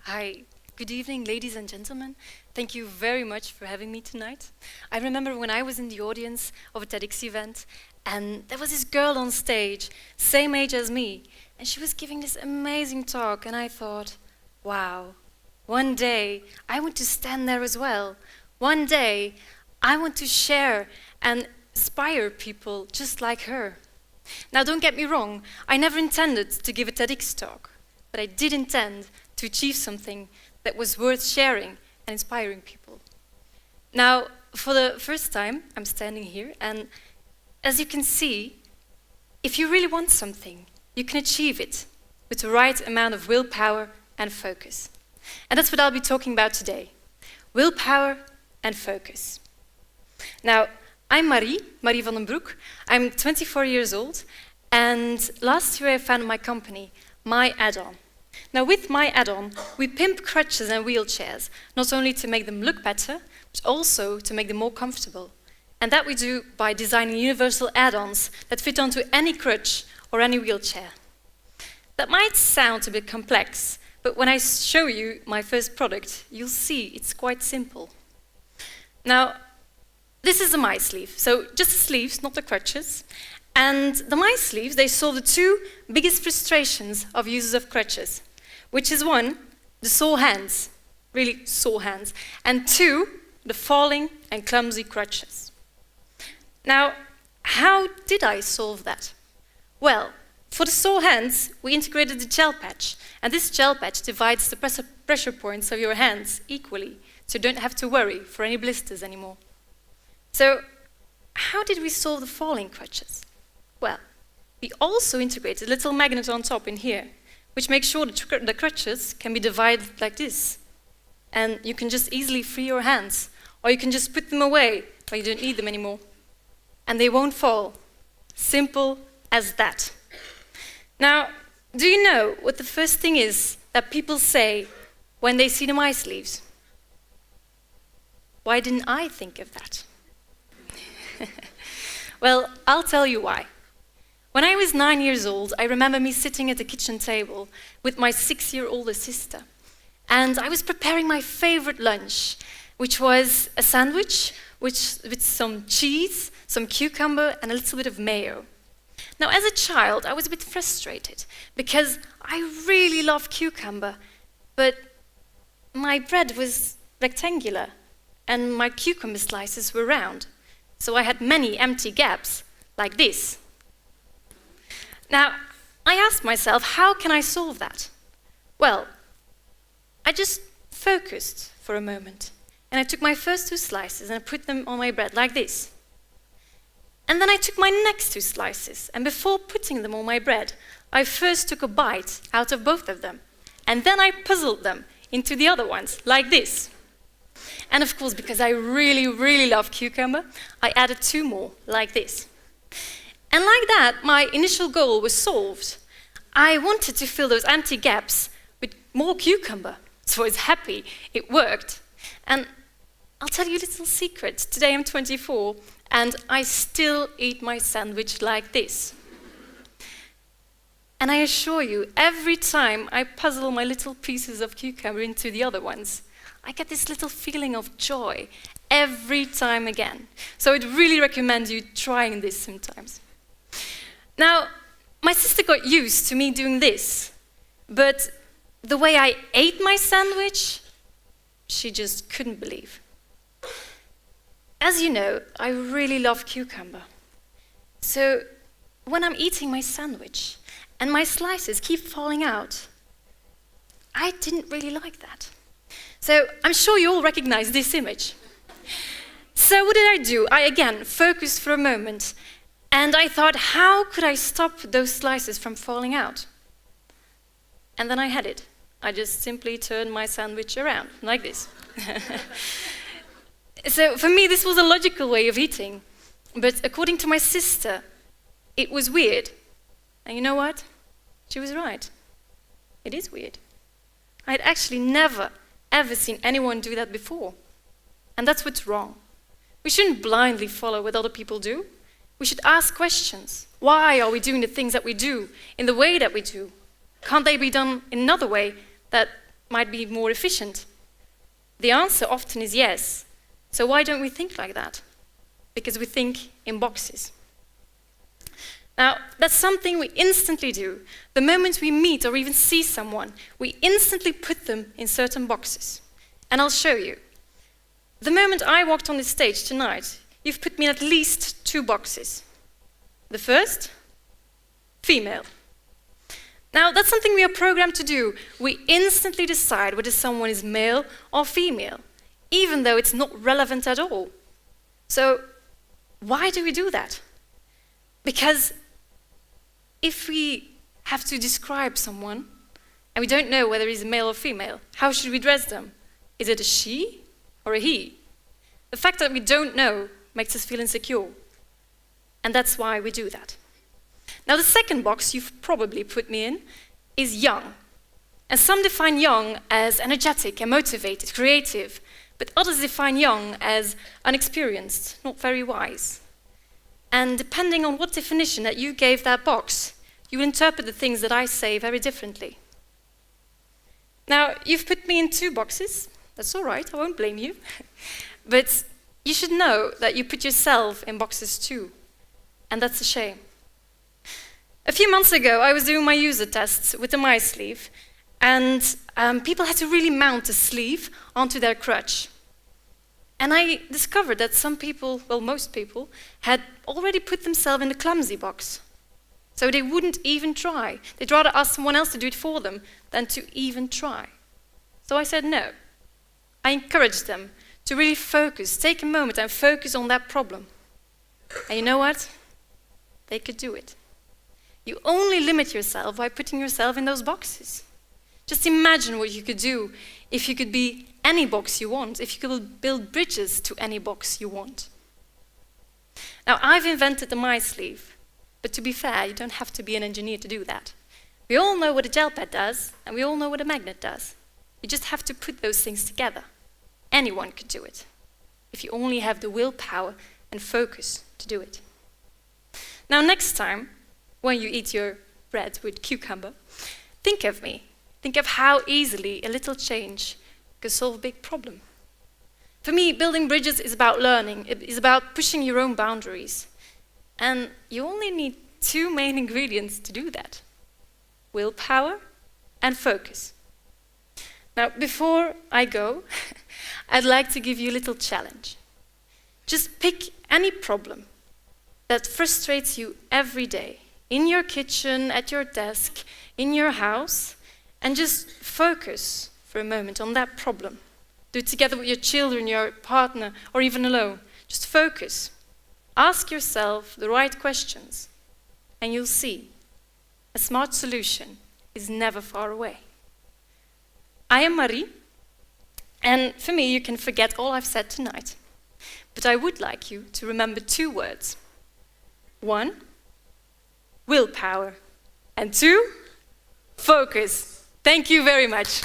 Hi, good evening, ladies and gentlemen. Thank you very much for having me tonight. I remember when I was in the audience of a TEDx event, and there was this girl on stage, same age as me, and she was giving this amazing talk, and I thought, wow, one day I want to stand there as well. One day I want to share and inspire people just like her. Now, don't get me wrong, I never intended to give a TEDx talk, but I did intend to achieve something that was worth sharing and inspiring people. Now, for the first time, I'm standing here, and as you can see, if you really want something, you can achieve it with the right amount of willpower and focus. And that's what I'll be talking about today. Willpower and focus. Now, I'm Marie van den Broek. I'm 24 years old, and last year I founded my company, My Add-on. Now, with My Add-on, we pimp crutches and wheelchairs, not only to make them look better, but also to make them more comfortable. And that we do by designing universal add-ons that fit onto any crutch or any wheelchair. That might sound a bit complex, but when I show you my first product, you'll see it's quite simple. Now, this is the My sleeve, so just the sleeves, not the crutches. And the My sleeves, they solve the two biggest frustrations of users of crutches, which is one, the sore hands, really sore hands, and two, the falling and clumsy crutches. Now, how did I solve that? Well, for the sore hands, we integrated the gel patch, and this gel patch divides the pressure points of your hands equally, so you don't have to worry for any blisters anymore. So, how did we solve the falling crutches? Well, we also integrated a little magnet on top in here, which makes sure the crutches can be divided like this. And you can just easily free your hands, or you can just put them away when you don't need them anymore. And they won't fall. Simple as that. Now, do you know what the first thing is that people say when they see the My sleeves? Why didn't I think of that? Well, I'll tell you why. When I was 9 years old, I remember me sitting at the kitchen table with my 6-year-older sister. And I was preparing my favorite lunch, which was a sandwich with some cheese, some cucumber, and a little bit of mayo. Now, as a child, I was a bit frustrated because I really love cucumber, but my bread was rectangular and my cucumber slices were round. So I had many empty gaps, like this. Now, I asked myself, how can I solve that? Well, I just focused for a moment, and I took my first 2 slices and I put them on my bread like this. And then I took my next 2 slices, and before putting them on my bread, I first took a bite out of both of them, and then I puzzled them into the other ones, like this. And of course, because I really, really love cucumber, I added 2 more, like this. And like that, my initial goal was solved. I wanted to fill those empty gaps with more cucumber, so I was happy it worked. And I'll tell you a little secret. Today I'm 24, and I still eat my sandwich like this. And I assure you, every time I puzzle my little pieces of cucumber into the other ones, I get this little feeling of joy every time again. So I'd really recommend you trying this sometimes. Now, my sister got used to me doing this, but the way I ate my sandwich, she just couldn't believe. As you know, I really love cucumber. So when I'm eating my sandwich and my slices keep falling out, I didn't really like that. So I'm sure you all recognize this image. So what did I do? I again focused for a moment, and I thought, how could I stop those slices from falling out? And then I had it. I just simply turned my sandwich around, like this. So for me, this was a logical way of eating. But according to my sister, it was weird. And you know what? She was right. It is weird. I had actually never, ever seen anyone do that before. And that's what's wrong. We shouldn't blindly follow what other people do. We should ask questions. Why are we doing the things that we do in the way that we do? Can't they be done in another way that might be more efficient? The answer often is yes. So why don't we think like that? Because we think in boxes. Now, that's something we instantly do. The moment we meet or even see someone, we instantly put them in certain boxes. And I'll show you. The moment I walked on this stage tonight, you've put me in at least 2 boxes. The first, female. Now, that's something we are programmed to do. We instantly decide whether someone is male or female, even though it's not relevant at all. So, why do we do that? Because if we have to describe someone, and we don't know whether he's male or female, how should we dress them? Is it a she or a he? The fact that we don't know makes us feel insecure. And that's why we do that. Now, the second box you've probably put me in is young. And some define young as energetic and motivated, creative, but others define young as unexperienced, not very wise. And depending on what definition that you gave that box, you will interpret the things that I say very differently. Now, you've put me in 2 boxes. That's all right, I won't blame you. But you should know that you put yourself in boxes too. And that's a shame. A few months ago, I was doing my user tests with the My sleeve, and people had to really mount a sleeve onto their crutch. And I discovered that some people, well, most people, had already put themselves in the clumsy box. So they wouldn't even try. They'd rather ask someone else to do it for them than to even try. So I said no. I encouraged them to really focus, take a moment and focus on that problem. And you know what? They could do it. You only limit yourself by putting yourself in those boxes. Just imagine what you could do if you could be any box you want, if you could build bridges to any box you want. Now, I've invented the My sleeve, but to be fair, you don't have to be an engineer to do that. We all know what a gel pad does, and we all know what a magnet does. You just have to put those things together. Anyone could do it, if you only have the willpower and focus to do it. Now, next time, when you eat your bread with cucumber, think of me. Think of how easily a little change could solve a big problem. For me, building bridges is about learning. It is about pushing your own boundaries. And you only need 2 main ingredients to do that: willpower and focus. Now, before I go, I'd like to give you a little challenge. Just pick any problem that frustrates you every day, in your kitchen, at your desk, in your house, and just focus for a moment on that problem. Do it together with your children, your partner, or even alone. Just focus. Ask yourself the right questions, and you'll see a smart solution is never far away. I am Marie, and for me, you can forget all I've said tonight. But I would like you to remember 2 words. 1, willpower, and 2, focus. Thank you very much.